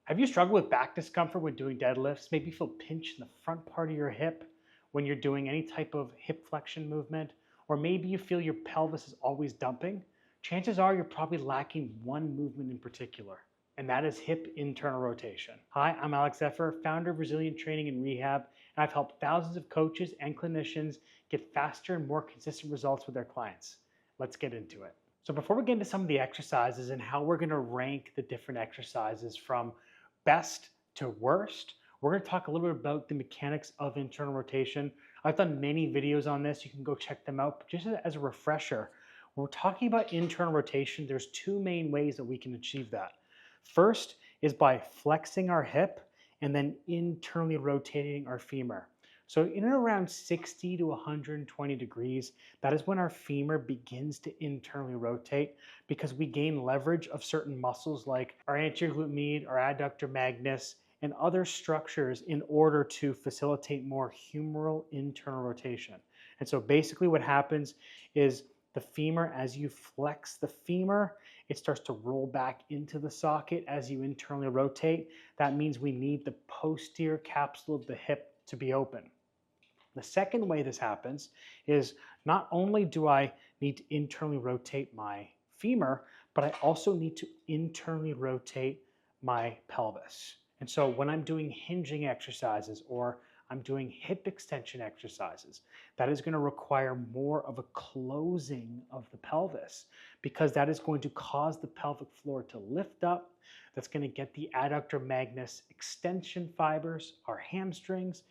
Have you struggled with back discomfort when doing deadlifts? Maybe you feel pinched in the front part of your hip when you're doing any type of hip flexion movement, or maybe you feel your pelvis is always dumping. Chances are you're probably lacking one movement in particular, and that is hip internal rotation. Hi, I'm Alex Effer, founder of Resilient Training and Rehab, and I've helped thousands of coaches and clinicians get faster and more consistent results with their clients. Let's get into it. So before we get into some of the exercises and how we're going to rank the different exercises from best to worst, we're going to talk a little bit about the mechanics of internal rotation. I've done many videos on this. You can go check them out. But just as a refresher, when we're talking about internal rotation, there's two main ways that we can achieve that. First is by flexing our hip and then internally rotating our femur. So in and around 60 to 120 degrees, that is when our femur begins to internally rotate because we gain leverage of certain muscles like our anterior glute med, our adductor magnus, and other structures in order to facilitate more humeral internal rotation. And so basically what happens is the femur, as you flex the femur, it starts to roll back into the socket as you internally rotate. That means we need the posterior capsule of the hip to be open. The second way this happens is not only do I need to internally rotate my femur, but I also need to internally rotate my pelvis. And so when I'm doing hinging exercises or I'm doing hip extension exercises, that is going to require more of a closing of the pelvis because that is going to cause the pelvic floor to lift up. That's going to get the adductor magnus extension fibers, our hamstrings,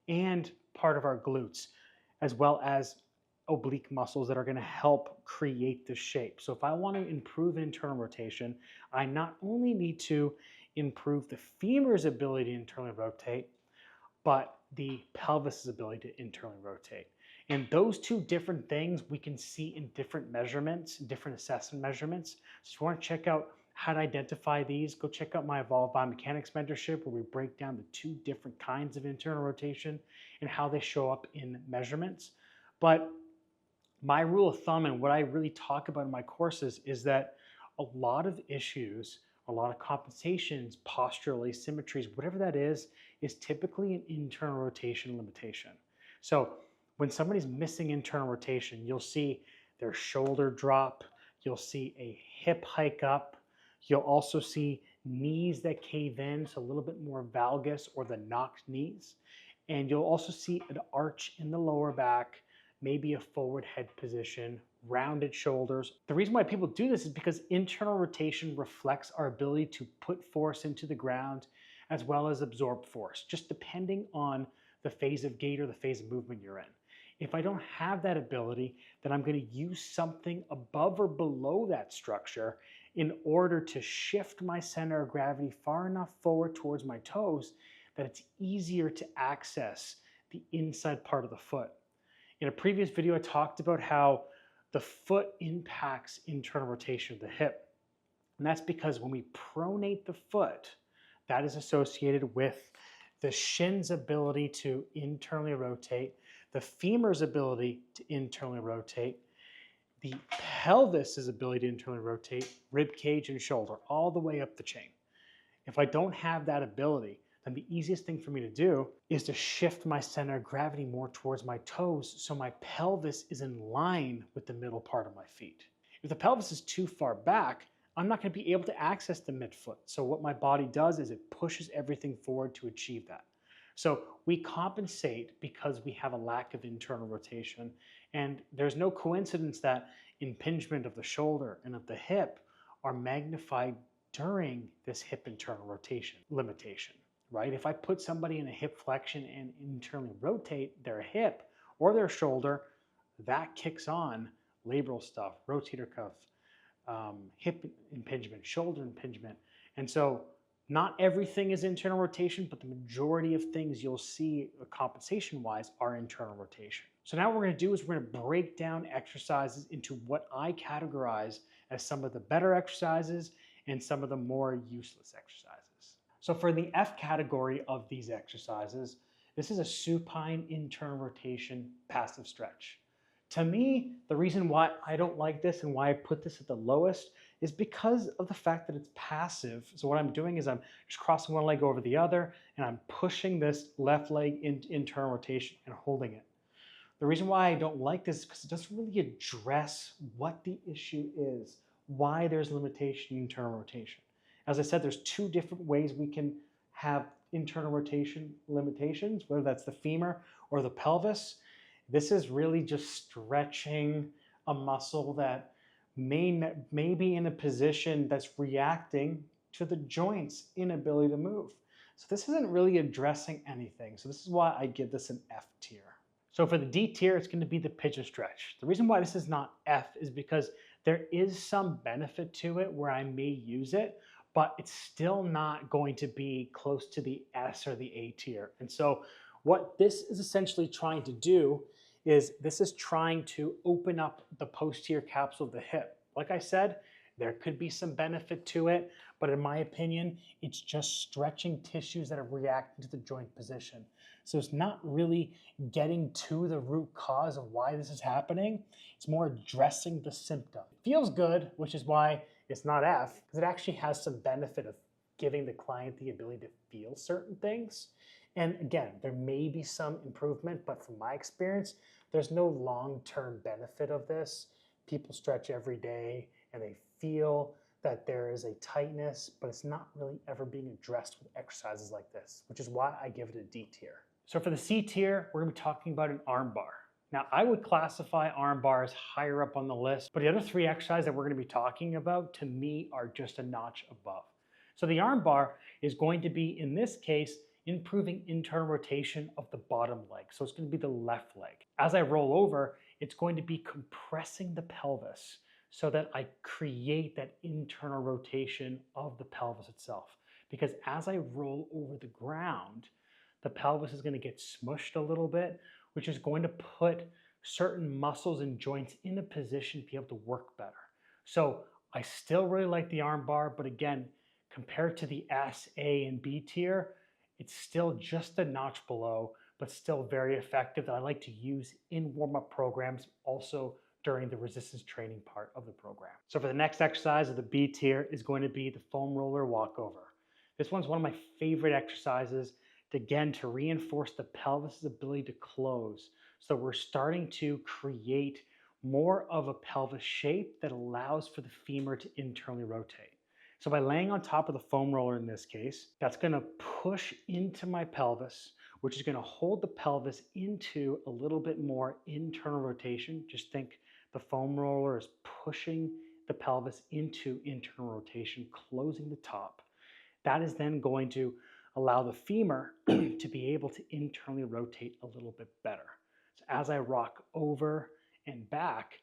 and part of our glutes, as well as oblique muscles that are going to help create the shape. So if I want to improve internal rotation, I not only need to improve the femur's ability to internally rotate, but the pelvis's ability to internally rotate. And those two different things we can see in different measurements, different assessment measurements. So if you want to check out how to identify these, go check out my Evolve Biomechanics mentorship where we break down the two different kinds of internal rotation and how they show up in measurements. But my rule of thumb and what I really talk about in my courses is that a lot of issues, a lot of compensations, postural asymmetries, whatever that is typically an internal rotation limitation. So when somebody's missing internal rotation, you'll see their shoulder drop, you'll see a hip hike up, you'll also see knees that cave in, so a little bit more valgus or the knocked knees. And you'll also see an arch in the lower back, maybe a forward head position, rounded shoulders. The reason why people do this is because internal rotation reflects our ability to put force into the ground as well as absorb force, just depending on the phase of gait or the phase of movement you're in. If I don't have that ability, then I'm going to use something above or below that structure in order to shift my center of gravity far enough forward towards my toes that it's easier to access the inside part of the foot. In a previous video, I talked about how the foot impacts internal rotation of the hip. And that's because when we pronate the foot, that is associated with the shin's ability to internally rotate, the femur's ability to internally rotate, the pelvis's ability to internally rotate, rib cage and shoulder, all the way up the chain. If I don't have that ability, then the easiest thing for me to do is to shift my center of gravity more towards my toes so my pelvis is in line with the middle part of my feet. If the pelvis is too far back, I'm not going to be able to access the midfoot. So what my body does is it pushes everything forward to achieve that. So we compensate because we have a lack of internal rotation. And there's no coincidence that impingement of the shoulder and of the hip are magnified during this hip internal rotation limitation, right? If I put somebody in a hip flexion and internally rotate their hip or their shoulder, that kicks on labral stuff, rotator cuff, hip impingement, shoulder impingement. And so not everything is internal rotation, but the majority of things you'll see compensation-wise are internal rotation. So now what we're going to do is we're going to break down exercises into what I categorize as some of the better exercises and some of the more useless exercises. So for the F category of these exercises, this is a supine internal rotation passive stretch. To me, the reason why I don't like this and why I put this at the lowest is because of the fact that it's passive. So what I'm doing is I'm just crossing one leg over the other and I'm pushing this left leg into internal rotation and holding it. The reason why I don't like this is because it doesn't really address what the issue is, why there's limitation in internal rotation. As I said, there's two different ways we can have internal rotation limitations, whether that's the femur or the pelvis. This is really just stretching a muscle that may be in a position that's reacting to the joint's inability to move. So this isn't really addressing anything. So this is why I give this an F tier. So for the D tier, it's going to be the pigeon stretch. The reason why this is not F is because there is some benefit to it where I may use it, but it's still not going to be close to the S or the A tier. And so what this is essentially trying to do is this is trying to open up the posterior capsule of the hip. Like I said, there could be some benefit to it, but in my opinion, it's just stretching tissues that are reacting to the joint position. So it's not really getting to the root cause of why this is happening. It's more addressing the symptom. It feels good, which is why it's not F, because it actually has some benefit of giving the client the ability to feel certain things. And again, there may be some improvement, but from my experience, there's no long-term benefit of this. People stretch every day and they feel that there is a tightness, but it's not really ever being addressed with exercises like this, which is why I give it a D tier. So for the C tier, we're gonna be talking about an arm bar. Now, I would classify arm bars higher up on the list, but the other three exercises that we're gonna be talking about, to me, are just a notch above. So the arm bar is going to be, in this case, improving internal rotation of the bottom leg. So it's going to be the left leg. As I roll over, it's going to be compressing the pelvis so that I create that internal rotation of the pelvis itself. Because as I roll over the ground, the pelvis is going to get smushed a little bit, which is going to put certain muscles and joints in a position to be able to work better. So I still really like the arm bar, but again, compared to the S, A, and B tier, it's still just a notch below, but still very effective that I like to use in warm-up programs, also during the resistance training part of the program. So for the next exercise of the B tier is going to be the foam roller walkover. This one's one of my favorite exercises to reinforce the pelvis's ability to close. So we're starting to create more of a pelvis shape that allows for the femur to internally rotate. So by laying on top of the foam roller in this case, that's going to push into my pelvis, which is going to hold the pelvis into a little bit more internal rotation. Just think the foam roller is pushing the pelvis into internal rotation, closing the top. That is then going to allow the femur to be able to internally rotate a little bit better. So as I rock over and back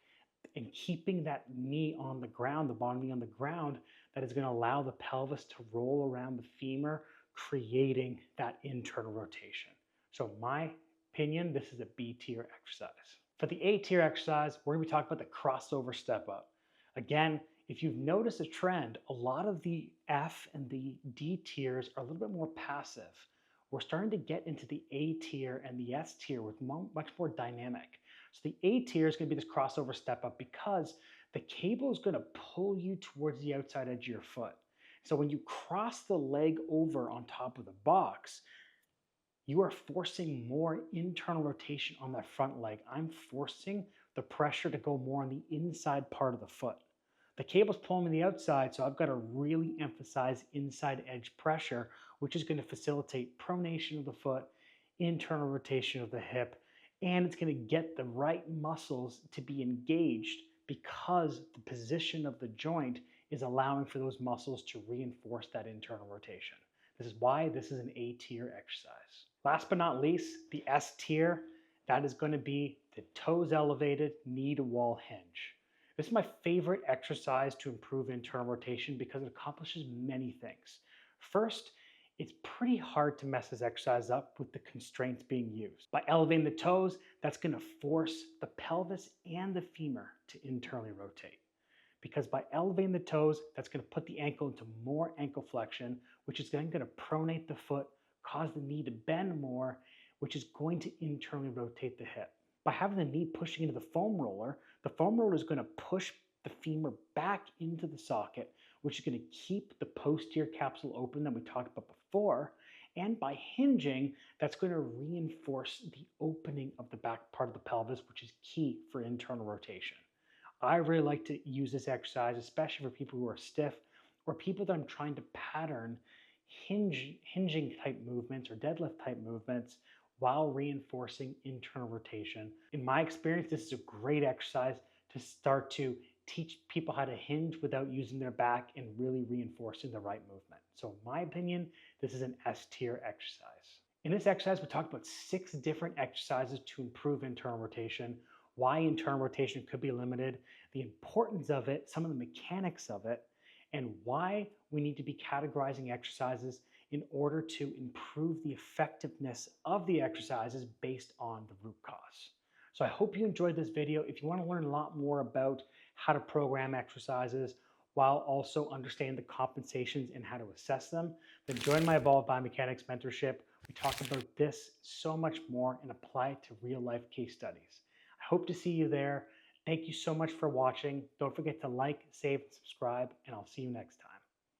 and keeping that knee on the ground, the bottom knee on the ground, that is going to allow the pelvis to roll around the femur, creating that internal rotation. So in my opinion, this is a B tier exercise. For the A tier exercise, we're going to be talking about the crossover step up. Again, if you've noticed a trend, a lot of the F and the D tiers are a little bit more passive. We're starting to get into the A tier and the S tier with much more dynamic. So the A tier is going to be this crossover step up because the cable is going to pull you towards the outside edge of your foot. So when you cross the leg over on top of the box, you are forcing more internal rotation on that front leg. I'm forcing the pressure to go more on the inside part of the foot. The cable's pulling me the outside, so I've got to really emphasize inside edge pressure, which is going to facilitate pronation of the foot, internal rotation of the hip, and it's going to get the right muscles to be engaged because the position of the joint is allowing for those muscles to reinforce that internal rotation. This is why this is an A tier exercise. Last but not least, the S tier, that is going to be the toes elevated, knee to wall hinge. This is my favorite exercise to improve internal rotation because it accomplishes many things. First, it's pretty hard to mess this exercise up with the constraints being used. By elevating the toes, that's going to force the pelvis and the femur to internally rotate. Because by elevating the toes, that's going to put the ankle into more ankle flexion, which is then going to pronate the foot, cause the knee to bend more, which is going to internally rotate the hip. By having the knee pushing into the foam roller is going to push the femur back into the socket, which is going to keep the posterior capsule open that we talked about before. And by hinging, that's going to reinforce the opening of the back part of the pelvis, which is key for internal rotation. I really like to use this exercise, especially for people who are stiff or people that I'm trying to pattern hinging type movements or deadlift type movements while reinforcing internal rotation. In my experience, this is a great exercise to start to teach people how to hinge without using their back and really reinforcing the right movement. So in my opinion, this is an S tier exercise. In this exercise, we talked about 6 different exercises to improve internal rotation, why internal rotation could be limited, the importance of it, some of the mechanics of it, and why we need to be categorizing exercises in order to improve the effectiveness of the exercises based on the root cause. So I hope you enjoyed this video. If you want to learn a lot more about how to program exercises while also understanding the compensations and how to assess them, then join my Evolved Biomechanics mentorship. We talk about this so much more and apply it to real life case studies. I hope to see you there. Thank you so much for watching. Don't forget to like, save, and subscribe, and I'll see you next time.